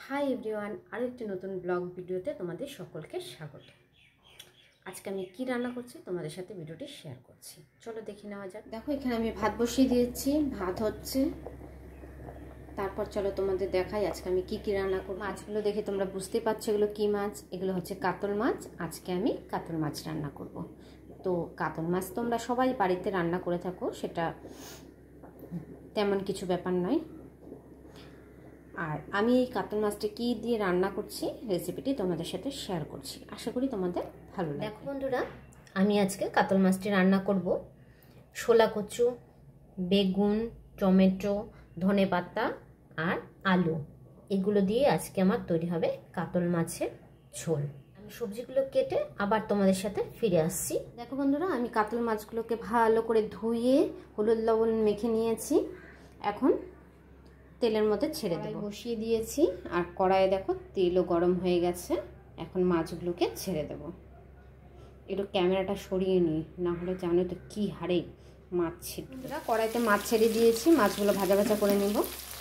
Hi everyone, আরও একটি নতুন ব্লগ ভিডিওতে তোমাদের সকলকে স্বাগত। আজকে আমি কি রান্না করছি তোমাদের সাথে ভিডিওটি শেয়ার করছি, চলো দেখে নেওয়া যাক। দেখো এখানে আমি ভাত বসিয়ে দিয়েছি, ভাত হচ্ছে। তারপর চলো তোমাদের দেখাই আজকে আমি কি কি রান্না করব। মাছগুলো দেখে তোমরা বুঝতেই পারছো এগুলো কি মাছ। এগুলো হচ্ছে কাতল মাছ। আজকে আমি কাতল মাছ রান্না করব। তো কাতল মাছ তোমরা সবাই বাড়িতে রান্না করে থাকো, সেটা তেমন কিছু ব্যাপার নয়। আর আমি এই কাতল মাছটা কি দিয়ে রান্না করছি রেসিপিটি তোমাদের সাথে শেয়ার করছি, আশা করি তোমাদের ভালো লাগবে। দেখো বন্ধুরা, আমি আজকে কাতল মাছটি রান্না করব। শোলা কচু, বেগুন, টমেটো, ধনেপাতা আর আলু, এগুলো দিয়ে আজকে আমার তৈরি হবে কাতল মাছের ঝোল। আমি সবজিগুলো কেটে আবার তোমাদের সাথে ফিরে আসছি। দেখো বন্ধুরা, আমি কাতল মাছগুলোকে ভালো করে ধুয়ে হলুদ লবণ মেখে নিয়েছি। এখন তেলের মধ্যে ছেড়ে দেব। বসিয়ে দিয়েছি আর কড়াইয়ে দেখো তেলও গরম হয়ে গেছে। এখন মাছগুলোকে ছেড়ে দেব। একটু ক্যামেরাটা সরিয়ে নিই, না হলে জানো তো কি হারে মাছ ছিটবে। কড়াইতে মাছ ছেড়ে দিয়েছি, মাছগুলো ভাজা ভাজা করে নেব।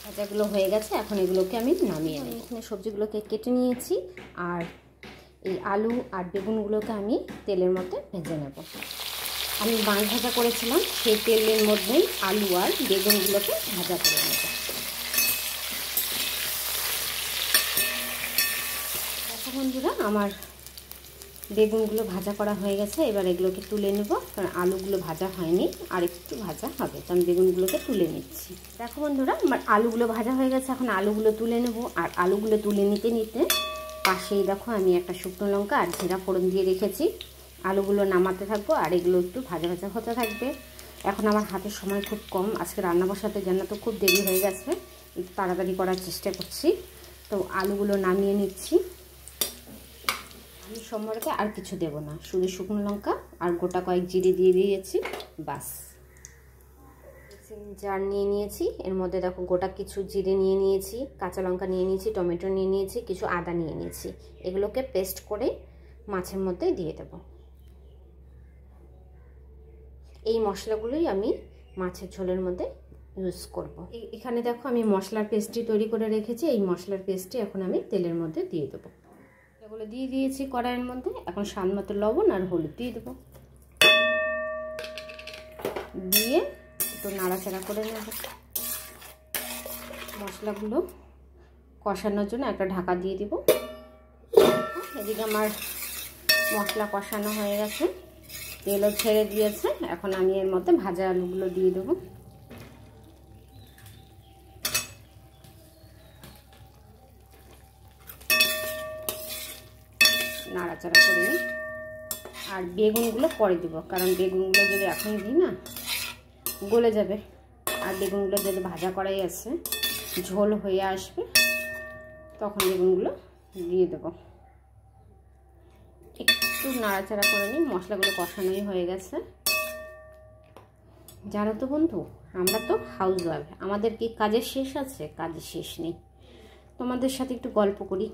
ভাজাগুলো হয়ে গেছে, এখন এগুলোকে আমি নামিয়ে নিই। এখানে সবজিগুলোকে কেটে নিয়েছি আর এই আলু আর বেগুনগুলোকে আমি তেলের মধ্যে ভেজে নেব। আমি মাছ ভাজা করেছিলাম, সেই তেলের মধ্যেই আলু আর বেগুনগুলোকে ভাজা করে নেব। বন্ধুরা, আমার বেগুনগুলো ভাজা করা হয়ে গেছে। এবার এগুলোকে তুলে নেব, কারণ আলুগুলো ভাজা হয়নি, আর একটু ভাজা হবে, তো আমি বেগুনগুলোকে তুলে নিচ্ছি। দেখো বন্ধুরা, আমার আলুগুলো ভাজা হয়ে গেছে। এখন আলুগুলো তুলে নেব। আর আলুগুলো তুলে নিতে নিতে পাশেই দেখো আমি একটা শুকনো লঙ্কা আর জিরা ফোড়ন দিয়ে রেখেছি। আলুগুলো নামাতে থাকবো আর এগুলো একটু ভাজা ভাজা হতে থাকবে। এখন আমার হাতের সময় খুব কম, আজকে রান্না বসাতে জানা তো খুব দেরি হয়ে গেছে, একটু তাড়াতাড়ি করার চেষ্টা করছি। তো আলুগুলো নামিয়ে নিচ্ছি। আমি সম্পর্কে আর কিছু দেব না, শুধু শুকনো লঙ্কা আর গোটা কয়েক জিরে দিয়ে দিয়েছি, বাস। জার নিয়ে নিয়েছি, এর মধ্যে দেখো গোটা কিছু জিরে নিয়ে নিয়েছি, কাঁচা লঙ্কা নিয়ে নিয়েছি, টমেটো নিয়ে নিয়েছি, কিছু আদা নিয়ে নিয়েছি। এগুলোকে পেস্ট করে মাছের মধ্যে দিয়ে দেব। এই মশলাগুলোই আমি মাছের ঝোলের মধ্যে ইউজ করব। এখানে দেখো আমি মশলার পেস্টটি তৈরি করে রেখেছি। এই মশলার পেস্টটি এখন আমি তেলের মধ্যে দিয়ে দেবো। এগুলো দিয়ে দিয়েছি কড়াইয়ের মধ্যে। এখন স্বাদ মতো লবণ আর হলুদ দিয়ে দেবো, দিয়ে একটু নাড়াচাড়া করে নেব। মশলাগুলো কষানোর জন্য একটা ঢাকা দিয়ে দিব। এদিকে আমার মশলা কষানো হয়ে গেছে, তেলও ছেড়ে দিয়েছে। এখন আমি এর মধ্যে ভাজা আলুগুলো দিয়ে দেবো। নাড়াচাড়া করে নিই। আর বেগুনগুলো পরে দিব, কারণ বেগুনগুলো যদি এখন দিই না গলে যাবে। আর বেগুনগুলো যদি ভাজা করাই আছে, ঝোল হয়ে আসবে, তখন বেগুনগুলো দিয়ে দেব। একটু নাড়াচাড়া করে নিই। মশলাগুলো কষানোই হয়ে গেছে। জানো তো বন্ধু, আমরা তো হাউস ওয়াইফ, আমাদের কি কাজের শেষ আছে? কাজের শেষ নেই। তোমাদের সাথে একটু গল্প করি।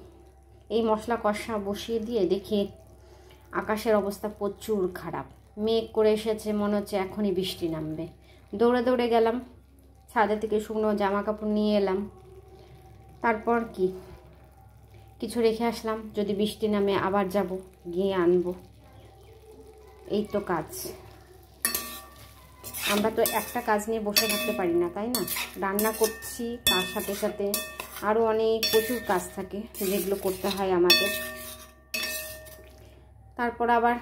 এই মশলা কষা বসিয়ে দিয়ে দেখি আকাশের অবস্থা প্রচুর খারাপ, মেঘ করে এসেছে, মনে হচ্ছে এখনই বৃষ্টি নামবে। দৌড়ে দৌড়ে গেলাম, ছাদে থেকে শুকনো জামা কাপড় নিয়ে এলাম। তারপর কিছু রেখে আসলাম, যদি বৃষ্টি নামে আবার যাব, গিয়ে আনবো। এই তো কাজ। আমরা তো একটা কাজ নিয়ে বসে থাকতে পারি না, তাই না? রান্না করছি, তার সাথে সাথে আরও অনেক প্রচুর কাজ থাকে যেগুলো করতে হয় আমাদের। তারপর আবার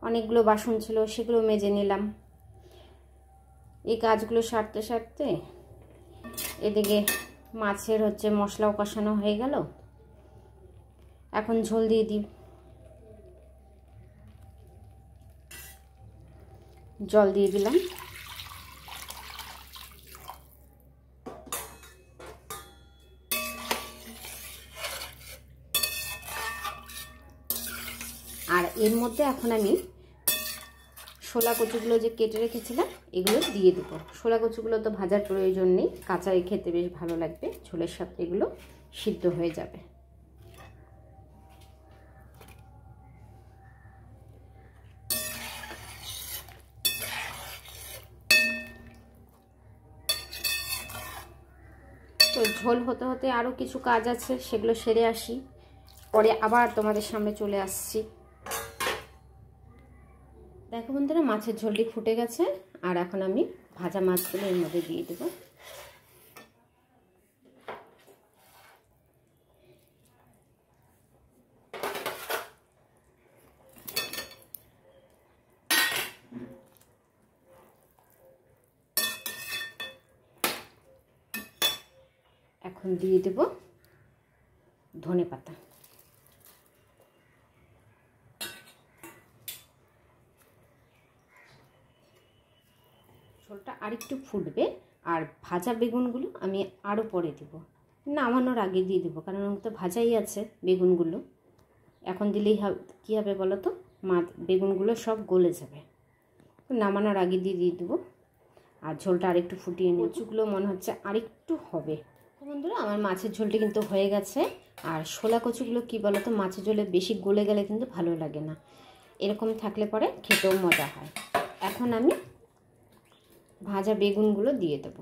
অনেকগুলো বাসন ছিল, সেগুলো মেজে নিলাম। এই কাজগুলো সারতে সারতে এদিকে মাছের মশলাও কষানো হয়ে গেল। এখন ঝোল দিয়ে দিই। জল দিয়ে দিলাম। আর এর মধ্যে এখন আমি শোলা কচুগুলো যে কেটে রেখেছিলাম এগুলো দিয়ে দেবো। শোলা কচুগুলো তো ভাজার প্রয়োজন নেই, কাঁচাই খেতে বেশ ভালো লাগবে, ঝোলের সাথে এগুলো সিদ্ধ হয়ে যাবে। তো ঝোল হতে হতে আরও কিছু কাজ আছে, সেগুলো সেরে আসি, পরে আবার তোমাদের সামনে চলে আসছি। দেখো বন্ধুরা, মাছের ঝোলটি ফুটে গেছে, আর এখন আমি ভাজা মাছগুলো এর মধ্যে দিয়ে দেবো। এখন দিয়ে দেব ধনেপাতা। ঝোলটা আরেকটু ফুটবে, আর ভাজা বেগুনগুলো আমি আরও পরে দেব, নামানোর আগে দিয়ে দেবো, কারণ তো ভাজাই আছে বেগুনগুলো। এখন দিলেই কী হবে বলো তো, বেগুনগুলো সব গলে যাবে। নামানোর আগে দিয়ে দেবো, আর ঝোলটা আরেকটু ফুটিয়ে নিই। কচুগুলো মনে হচ্ছে আরেকটু হবে। বন্ধুরা, আমার মাছের ঝোলটি কিন্তু হয়ে গেছে। আর শোলা কচুগুলো কী বলো তো, মাছের ঝোলে বেশি গলে গেলে কিন্তু ভালো লাগে না, এরকম থাকলে পরে খেতেও মজা হয়। এখন আমি ভাজা বেগুনগুলো দিয়ে দেবো,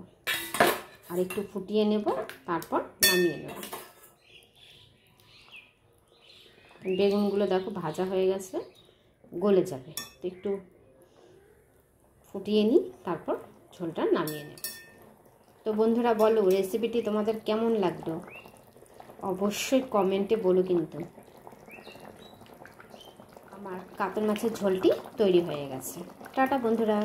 আর একটু ফুটিয়ে নেব, তারপর নামিয়ে নেব। বেগুনগুলো দেখো ভাজা হয়ে গেছে, গলে যাবে, তো একটু ফুটিয়ে নিই, তারপর ঝোলটা নামিয়ে নেব। তো বন্ধুরা বলো, রেসিপিটি তোমাদের কেমন লাগলো অবশ্যই কমেন্টে বলো। কিন্তু আমার কাতল মাছের ঝোলটি তৈরি হয়ে গেছে। টাটা বন্ধুরা।